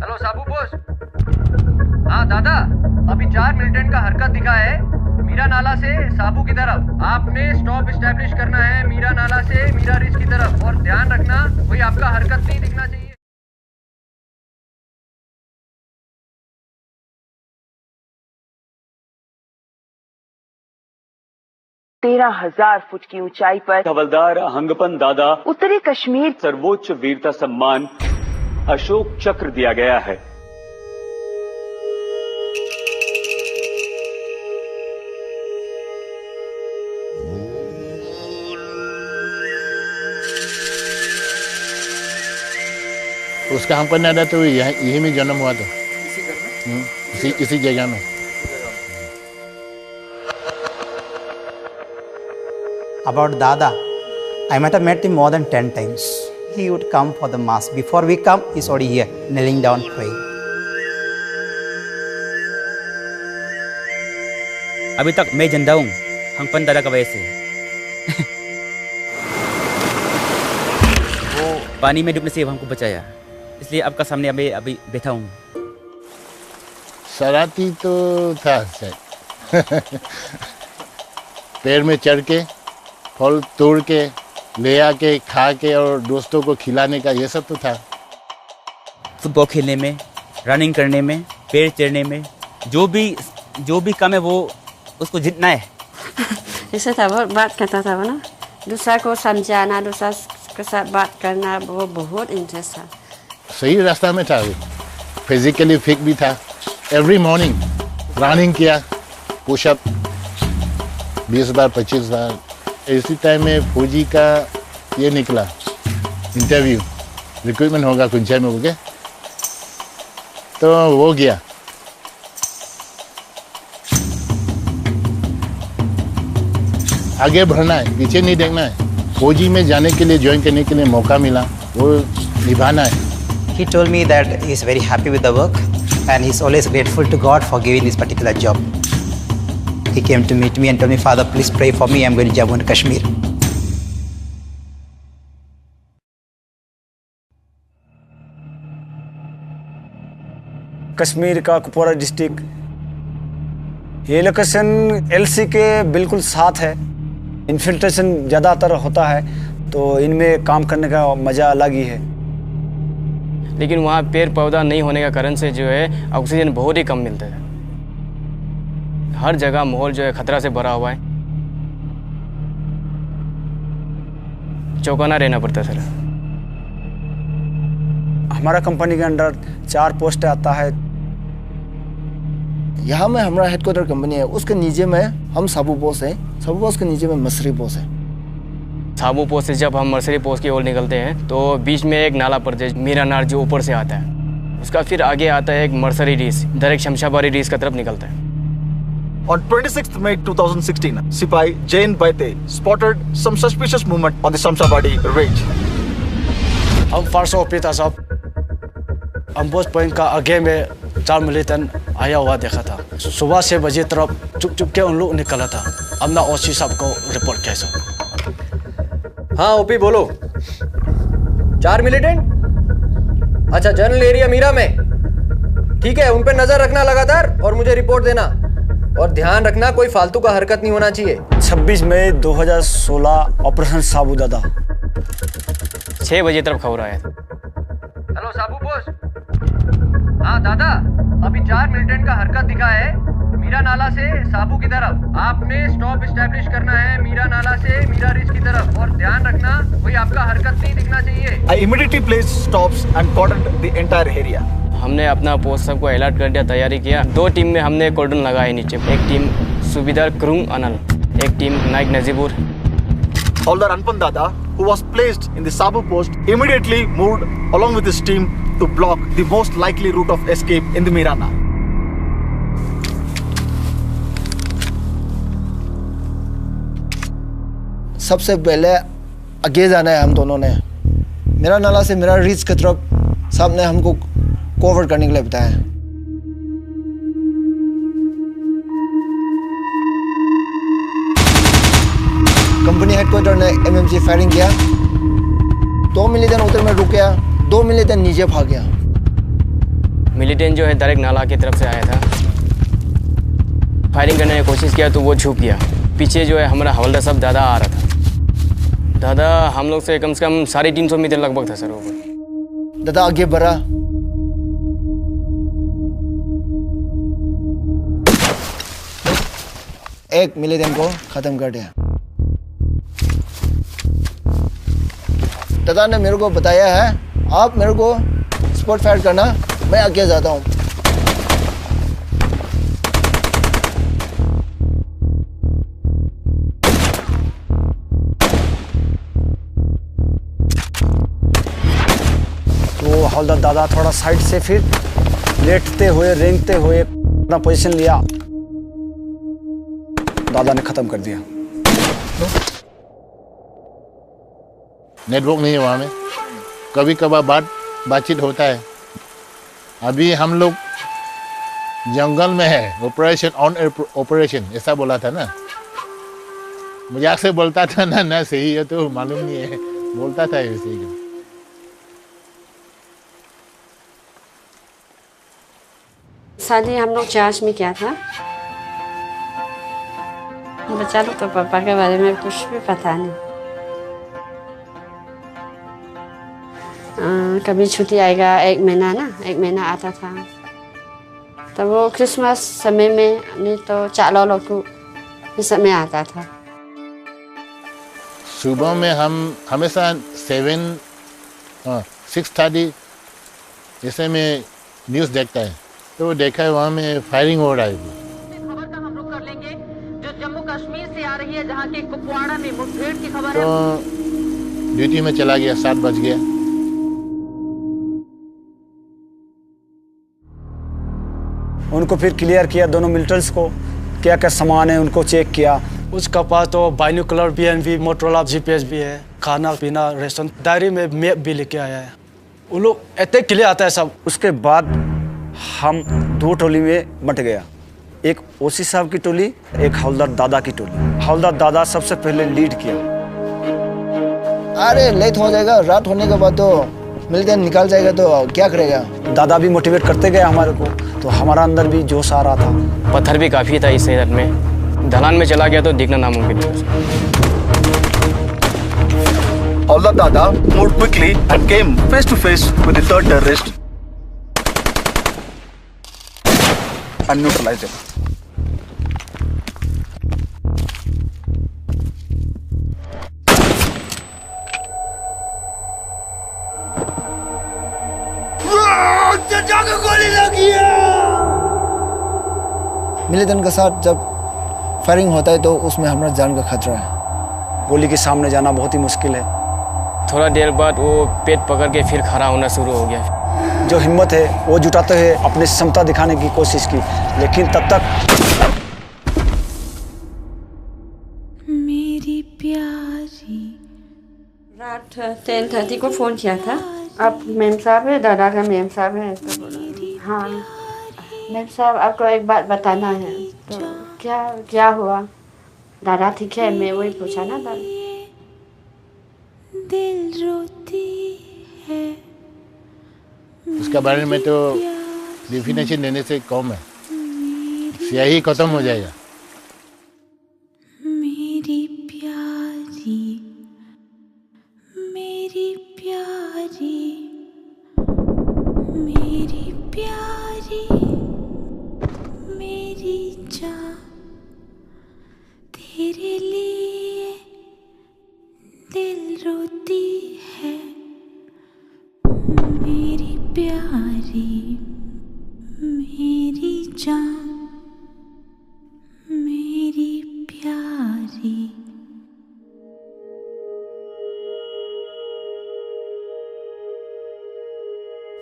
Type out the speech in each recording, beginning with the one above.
Hello साबू post. हाँ दादा, अभी 4 मिलिटेंट का हरकत दिखा है मीरा नाला से साबू की तरफ। आपने स्टॉप इस्टेब्लिश करना है मीरा नाला से मीरा रिज की तरफ, और ध्यान रखना कोई आपका हरकत नहीं दिखना चाहिए। 13,000 फुट की ऊंचाई पर हवलदार हंगपन दादा उत्तरी कश्मीर सर्वोच्च वीरता सम्मान अशोक चक्र दिया गया है। उसका हमको दादा तो यही में जन्म हुआ था, इसी जगह में। About Dada, I might have met him more than 10 times. He would come for the mass. Before we come, he's already here, kneeling down, praying. अभी तक मैं जिंदा हूँ हंगपन दादा का वजह से। वो पानी में डूबने से हमको बचाया, इसलिए आपका सामने अभी बैठा हूँ। शरारती तो था शायद। पेड़ में चढ़ के फल तोड़ के ले आके खा के और दोस्तों को खिलाने का ये सब तो था। फुटबॉल खेलने में, रनिंग करने में, पेड़ चढ़ने में, जो भी काम है वो उसको जीतना है। जैसे था वो बात करता था ना, दूसरा को समझाना, दूसरा के साथ बात करना, वो बहुत इंटरेस्ट था। सही रास्ता में था, फिजिकली फिट भी था। एवरी मॉर्निंग रनिंग किया, पुशअप 20 बार 25 बार। इसी टाइम में फौजी का ये निकला इंटरव्यू, रिक्रूटमेंट होगा कुंचाई में, ओके, तो वो गया। आगे बढ़ना है, पीछे नहीं देखना है। फौजी में जाने के लिए, ज्वाइन करने के लिए मौका मिला, वो निभाना है। He told me that he is very happy with the work and he is always grateful to God for giving this particular job. He came to meet me and told me, Father, please pray for me. I'm going to Jammu and Kashmir. Kashmir का Kupwara district, ये location LC के बिल्कुल साथ है। Infiltration ज़्यादातर होता है, तो इनमें काम करने का मज़ा अलग ही है। लेकिन वहाँ पेड़ पौधा नहीं होने का कारण से जो है ऑक्सीजन बहुत ही कम मिलता है। हर जगह माहौल जो है खतरा से भरा हुआ है, चौकन्ना रहना पड़ता है सर। हमारा कंपनी के अंडर 4 पोस्ट आता है। यहाँ में हमारा हेडक्वार्टर कंपनी है, उसके नीचे में हम साबू पोस्ट है, साबू पोस्ट के नीचे में मसरी पोस्ट है। साबू पोस्ट से जब हम मर्सरी पोस्ट की ओर निकलते हैं तो बीच में एक नाला पड़ता है, मीरा नार, जो ऊपर से आता है। उसका फिर आगे आता है एक मर्सरी रीस, डायरेक्ट शमशाबादी रीस का तरफ निकलता है। On 26th May 2016, Sipai Jain Baite spotted some suspicious movement on the Shamshabadi ridge. हम फर्स्ट ऑफिसर साहब अम्बोज पॉइंट का आगे में 4 मिलिटेंट आया हुआ देखा था। सुबह 6 बजे तरफ चुप के उन लोग निकला था। हमने ओसी साहब को रिपोर्ट किया सर। हाँ ओपी बोलो। 4 मिलिटेंट? अच्छा, जनरल एरिया मीरा में। ठीक है, उन पे नजर रखना लगातार और मुझे रिपोर्ट देना। और ध्यान रखना कोई फालतू का हरकत नहीं होना चाहिए। 26 मई 2016 ऑपरेशन साबू दादा 6 बजे तरफ खबर आया। हेलो साबू पोस्ट। हाँ दादा, अभी 4 मिलिटेंट का हरकत दिखा है मीरा नाला से साबू की तरफ। आपने स्टॉप इस्टेब्लिश करना है मीरा नाला से मीरा रिज की तरफ, और ध्यान रखना कोई आपका हरकत नहीं दिखना चाहिए। I immediately placed stops and cordoned the entire area. हमने अपना पोस्ट सबको अलर्ट कर दिया, तैयारी किया। 2 टीम में हमने कॉर्डन लगाए नीचे। एक टीम सूबेदार क्रुंग अनल, एक team Naik Najibur. Haldar Anpan Dada, who was placed in the Sabu post, immediately moved along with his team to block the most likely route of escape in the Mirana. सबसे पहले आगे जाना है हम दोनों ने। मेरा नाला से मेरा रिज की तरफ साहब ने हमको कवर करने के लिए बताया। कंपनी हेडक्वार्टर ने एमएमजी फायरिंग किया। 2 मिलिटेंट उधर में रुक गया, 2 मिलिटेंट नीचे भाग गया। मिलिटेंट जो है डायरेक्ट नाला की तरफ से आया था। फायरिंग करने की कोशिश किया तो वो छुप गया। पीछे जो है हमारा हवलदार साहब दादा आ रहा था। दादा हम लोग से कम 350 मीटर लगभग था सर वो। दादा आगे बढ़ा, एक मिलिटेंट को खत्म कर दिया। दादा ने मेरे को बताया है आप मेरे को स्पॉट फायर करना, मैं आगे जाता हूँ। तो हवलदार दादा थोड़ा साइड से फिर लेटते हुए रेंगते हुए अपना पोजीशन लिया, दादा ने खत्म कर दिया। नेटवर्क नहीं है वहाँ में, कभी कभार बातचीत होता है। अभी हम लोग जंगल में है, ऑपरेशन ऑन ऑपरेशन ऐसा बोला था ना, मजाक से बोलता था ना सही है तो मालूम नहीं है, बोलता था ऐसे ही। शादी हम लोग चर्च में किया था। बच्चा लोग तो पापा के बारे में कुछ भी पता नहीं। कभी छुट्टी आएगा, एक महीना आता था। तो वो क्रिसमस समय में नहीं तो चालो लोग इस समय आता था। सुबह में हम हमेशा 6:30 ऐसे में न्यूज़ देखता है, तो देखा है वहाँ में फायरिंग हो रहा है। खबर का हम रुख कर लेंगे जो जम्मू कश्मीर से आ रही है, जहाँ के कुपवाड़ा में मुठभेड़ की खबर है। तो ड्यूटी में चला गया, 7 बज गया। उनको फिर क्लियर किया, दोनों मिलिटेंट्स को क्या क्या सामान है उनको चेक किया। उसका पास तो बाइनोकुलर BNV, मोटरोला GPS भी है, खाना पीना रेशन, डायरी में मैप भी लेके आया है। उन लोग इतने क्लियर आता है सब। उसके बाद हम 2 टोली में बंट गया, एक ओसी साहब की टोली, एक हवलदार दादा की टोली। हवलदार दादा सबसे पहले लीड किया। अरे लेट हो जाएगा, रात होने के बाद तो मिलिटेंट निकाल जाएगा तो क्या करेगा। दादा भी मोटिवेट करते गए हमारे को, तो हमारा अंदर भी जोश आ रहा था। पत्थर भी काफ़ी था इस एरिया में, ढलान में चला गया तो दिखना नामुमकिन है। Hawldaar Dada moved quickly and came face to face with the third terrorist and neutralized him. Militant के साथ जब फायरिंग होता है तो उसमें हमारा जान का खतरा है। गोली के सामने जाना बहुत ही मुश्किल है। थोड़ा देर बाद वो पेट पकड़ के फिर खड़ा होना शुरू हो गया। जो हिम्मत है वो जुटाते हुए अपनी क्षमता दिखाने की कोशिश की, लेकिन तब तक मेरी प्यारी रात 10:30 को फ़ोन किया था। आप मेम साहब है, दादा का मेम साहब है तो बोला हाँ मेम साहब आपको एक बात बताना है। तो क्या हुआ? दादा ठीक है, मैं वही पूछा ना दादा। दिल रोती है। उसके बारे में तो डिफिनेशन देने से कम है, स्याही खत्म हो जाएगा। मेरी प्यारी, मेरी प्यारी, मेरी प्यारी, मेरी जान, तेरे लिए दिल रोती है। मेरी प्यारी, मेरी जान, मेरी प्यारी।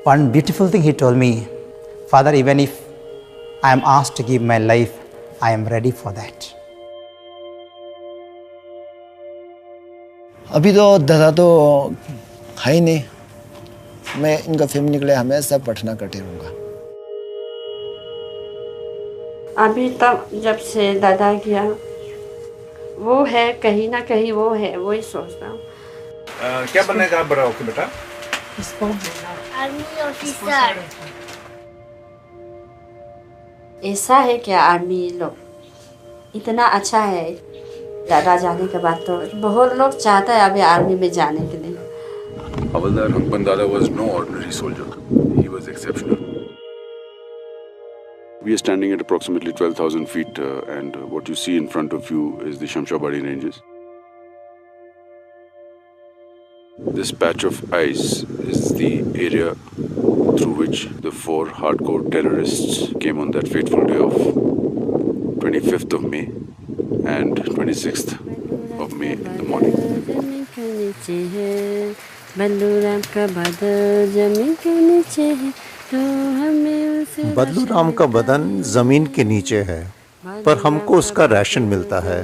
One beautiful thing he told me, Father, even if I am asked to give my life, I am ready for that. अभी तो दादा तो है ही नहीं, मैं इनका फैमिली के लिए हमेशा प्रार्थना करते रहूँगा। अभी तक जब से दादा गया वो है, कहीं ना कहीं वो है, वही सोचता हूँ। क्या बनने का बड़ा होके बेटा? Army officer. ऐसा है क्या आर्मी लोग इतना अच्छा है। दादा जाने के बाद तो बहुत लोग चाहता है अभी आर्मी में जाने के लिए। Havaldar Hangpan Dada was no ordinary soldier. He was exceptional. We are standing at approximately 12,000 feet and what you see in front of you is the Shamshabari ranges. This patch of ice is the area through which the 4 hardcore terrorists came on that fateful day of 25th of May and 26th of May in the morning. बदलू राम का बदन जमीन के नीचे है, पर हमको उसका राशन मिलता है.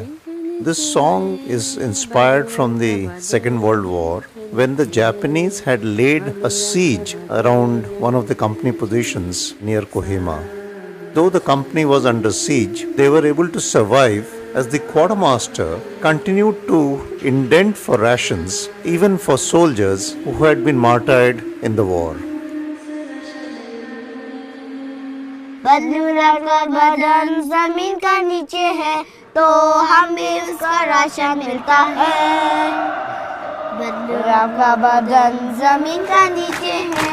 This song is inspired from the Second World War, when the Japanese had laid a siege around one of the company positions near Kohima. Though the company was under siege, they were able to survive as the quartermaster continued to indent for rations even for soldiers who had been martyred in the war. बदलू राम का बदन जमीन का नीचे है तो हमें उसका राशन मिलता है. बदलू राम का बदन जमीन का नीचे है.